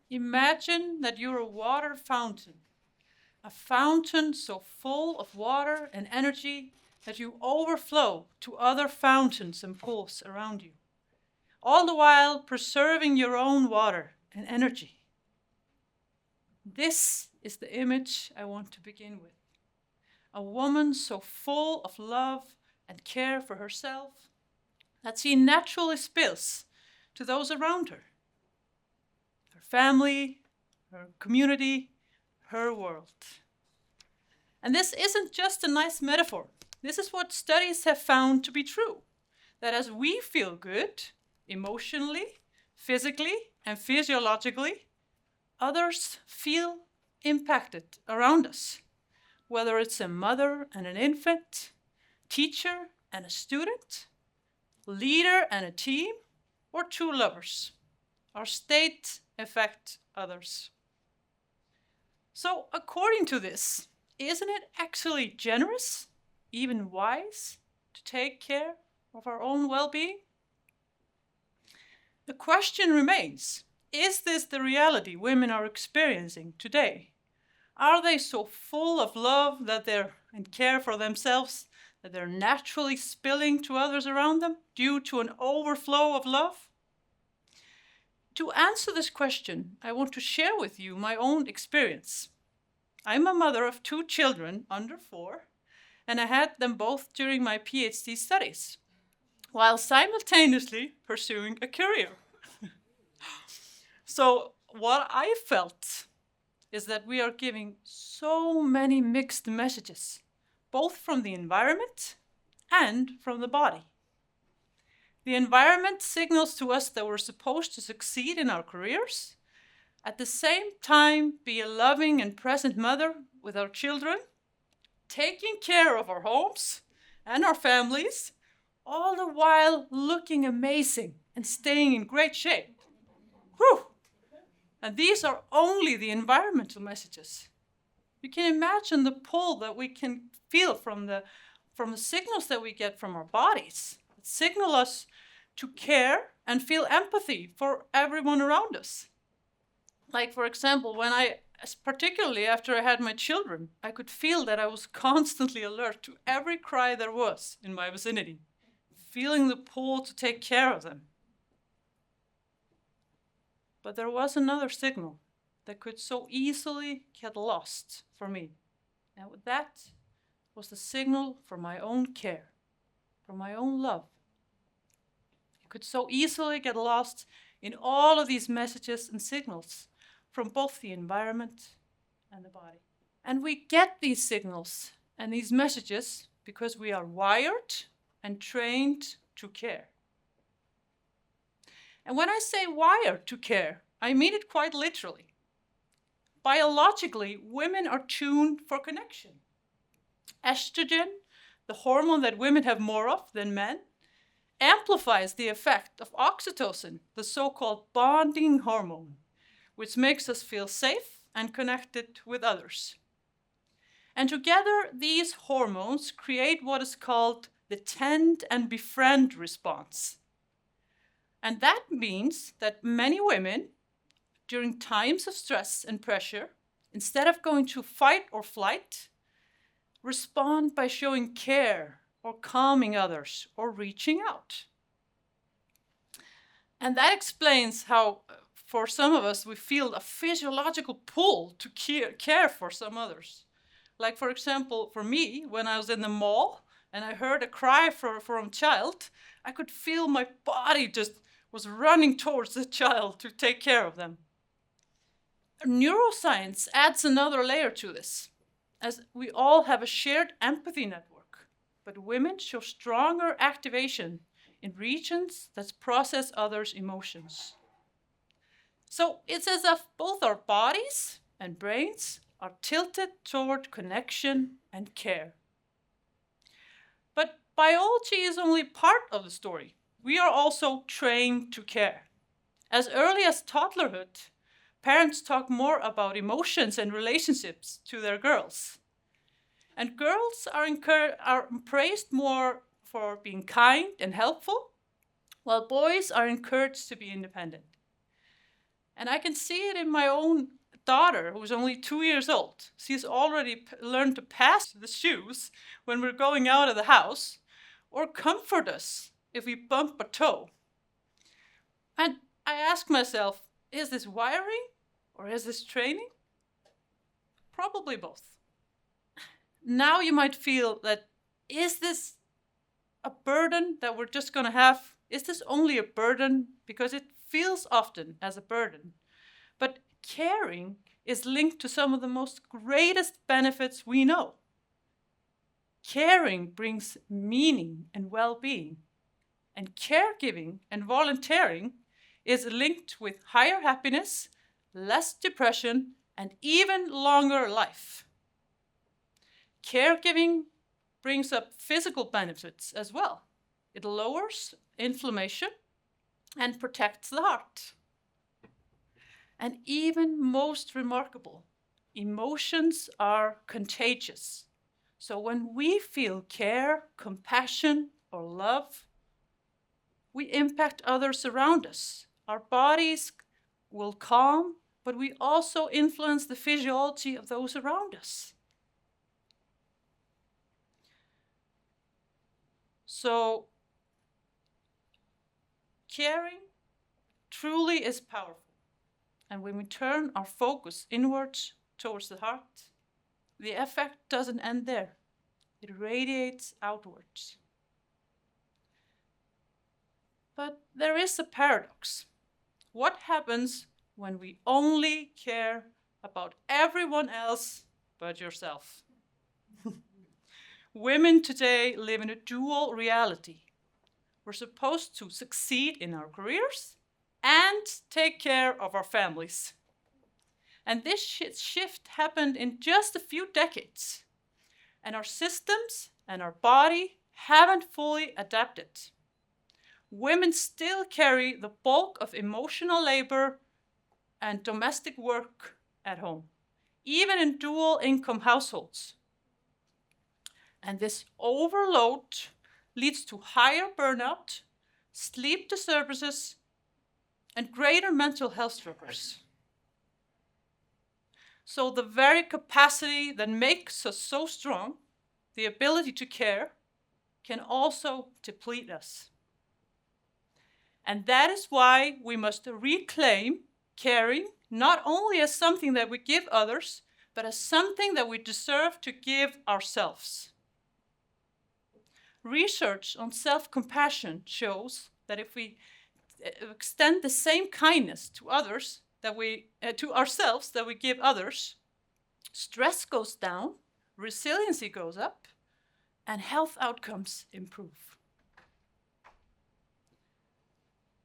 Imagine that you're a water fountain, a fountain so full of water and energy that you overflow to other fountains and pools around you, all the while preserving your own water and energy. This is the image I want to begin with. A woman so full of love and care for herself that she naturally spills to those around her. Her family, her community, her world. And this isn't just a nice metaphor. This is what studies have found to be true. That as we feel good, emotionally, physically, and physiologically, others feel impacted around us. Whether it's a mother and an infant, teacher and a student, leader and a team, or two lovers. Our state affects others. So according to this, isn't it actually generous, even wise, to take care of our own well-being? The question remains, is this the reality women are experiencing today? Are they so full of love and care for themselves that they're naturally spilling to others around them due to an overflow of love? To answer this question, I want to share with you my own experience. I'm a mother of 2 children under 4, and I had them both during my PhD studies, while simultaneously pursuing a career. So what I felt is that we are giving so many mixed messages, both from the environment and from the body. The environment signals to us that we're supposed to succeed in our careers, at the same time be a loving and present mother with our children, taking care of our homes and our families, all the while looking amazing and staying in great shape. Whew! And these are only the environmental messages. You can imagine the pull that we can feel from the signals that we get from our bodies that signal us to care and feel empathy for everyone around us. Like, for example, particularly after I had my children, I could feel that I was constantly alert to every cry there was in my vicinity, feeling the pull to take care of them. But there was another signal that could so easily get lost for me. And that was the signal for my own care, for my own love. It could so easily get lost in all of these messages and signals from both the environment and the body. And we get these signals and these messages because we are wired and trained to care. And when I say wired to care, I mean it quite literally. Biologically, women are tuned for connection. Estrogen, the hormone that women have more of than men, amplifies the effect of oxytocin, the so-called bonding hormone, which makes us feel safe and connected with others. And together, these hormones create what is called the tend and befriend response. And that means that many women, during times of stress and pressure, instead of going to fight or flight, respond by showing care or calming others or reaching out. And that explains how, for some of us, we feel a physiological pull to care for some others. Like, for example, for me, when I was in the mall and I heard a cry from a child, I could feel my body just was running towards the child to take care of them. Neuroscience adds another layer to this, as we all have a shared empathy network, but women show stronger activation in regions that process others' emotions. So it's as if both our bodies and brains are tilted toward connection and care. But biology is only part of the story. We are also trained to care. As early as toddlerhood, parents talk more about emotions and relationships to their girls. And girls are praised more for being kind and helpful, while boys are encouraged to be independent. And I can see it in my own daughter, who's only 2 years old. She's already learned to pass the shoes when we're going out of the house, or comfort us if we bump a toe. And I ask myself, is this wiring or is this training? Probably both. Now you might feel that, is this a burden that we're just going to have? Is this only a burden? Because it feels often as a burden. But caring is linked to some of the most greatest benefits we know. Caring brings meaning and well-being. And caregiving and volunteering is linked with higher happiness, less depression, and even longer life. Caregiving brings up physical benefits as well. It lowers inflammation and protects the heart. And even most remarkable, emotions are contagious. So when we feel care, compassion, or love, we impact others around us. Our bodies will calm, but we also influence the physiology of those around us. So, caring truly is powerful. And when we turn our focus inwards towards the heart, the effect doesn't end there. It radiates outwards. But there is a paradox. What happens when we only care about everyone else but yourself? Women today live in a dual reality. We're supposed to succeed in our careers and take care of our families. And this shift happened in just a few decades. And our systems and our body haven't fully adapted. Women still carry the bulk of emotional labor and domestic work at home, even in dual income households. And this overload leads to higher burnout, sleep disturbances, and greater mental health struggles. So the very capacity that makes us so strong, the ability to care, can also deplete us. And that is why we must reclaim caring not only as something that we give others, but as something that we deserve to give ourselves. Research on self-compassion shows that if we extend the same kindness to others to ourselves that we give others, stress goes down, resiliency goes up, and health outcomes improve.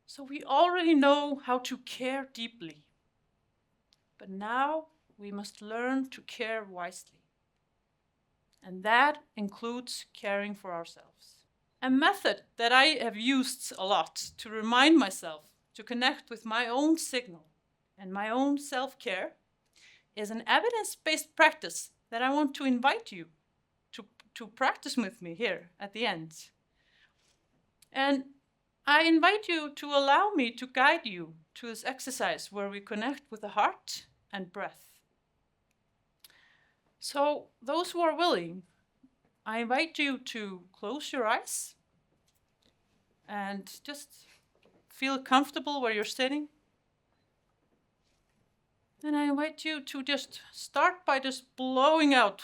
So we already know how to care deeply, but now we must learn to care wisely. And that includes caring for ourselves. A method that I have used a lot to remind myself to connect with my own signal and my own self-care is an evidence-based practice that I want to invite you to practice with me here at the end. And I invite you to allow me to guide you to this exercise where we connect with the heart and breath. So those who are willing, I invite you to close your eyes and just feel comfortable where you're sitting. And I invite you to just start by just blowing out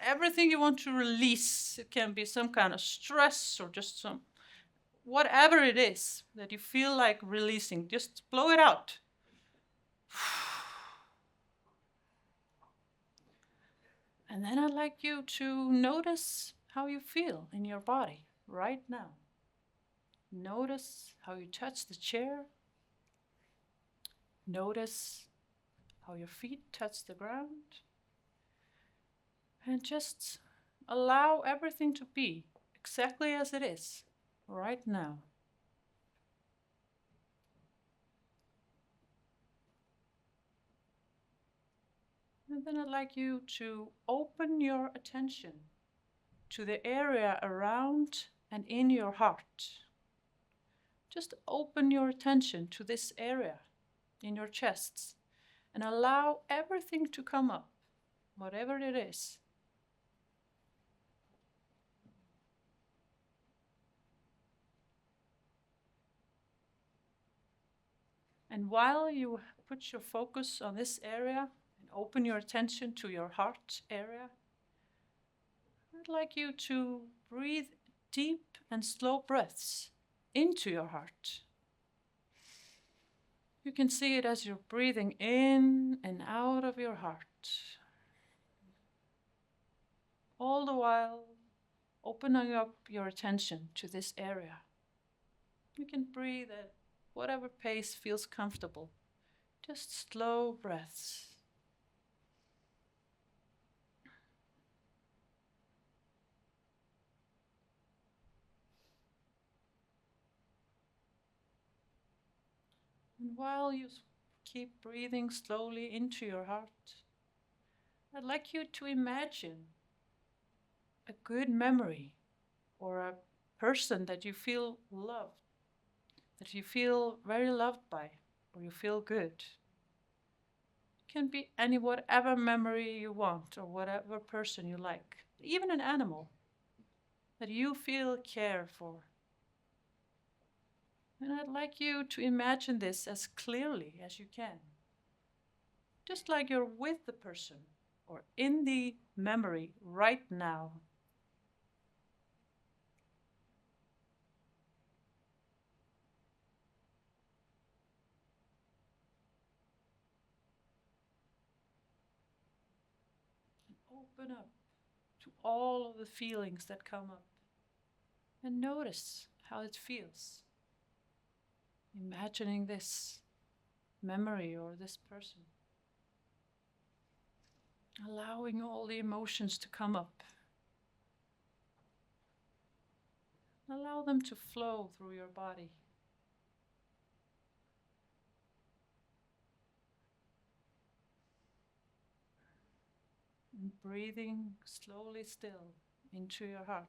everything you want to release. It can be some kind of stress or just whatever it is that you feel like releasing, just blow it out. And then I'd like you to notice how you feel in your body right now. Notice how you touch the chair. Notice how your feet touch the ground. And just allow everything to be exactly as it is right now. And then I'd like you to open your attention to the area around and in your heart. just open your attention to this area in your chest and allow everything to come up, whatever it is. And while you put your focus on this area and open your attention to your heart area, I'd like you to breathe deep and slow breaths into your heart. You can see it as you're breathing in and out of your heart, all the while opening up your attention to this area. You can breathe at whatever pace feels comfortable, just slow breaths. And while you keep breathing slowly into your heart, I'd like you to imagine a good memory or a person that you feel loved, that you feel very loved by, or you feel good. It can be any whatever memory you want or whatever person you like, even an animal that you feel care for. And I'd like you to imagine this as clearly as you can, just like you're with the person or in the memory right now. And open up to all of the feelings that come up and notice how it feels. Imagining this memory or this person. Allowing all the emotions to come up. Allow them to flow through your body. And breathing slowly still into your heart.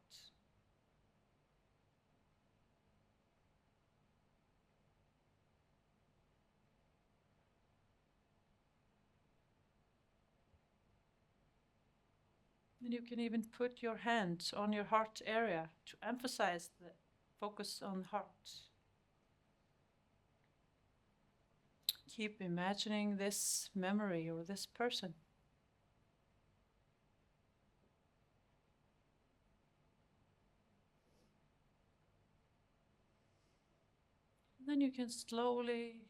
And you can even put your hands on your heart area to emphasize the focus on the heart. Keep imagining this memory or this person. And then you can slowly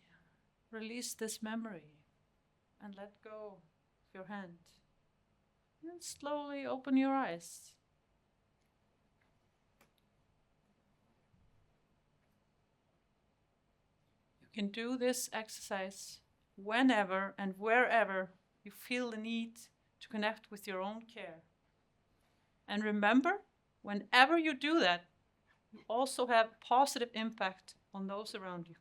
release this memory and let go of your hand. And slowly open your eyes. You can do this exercise whenever and wherever you feel the need to connect with your own care. And remember, whenever you do that, you also have positive impact on those around you.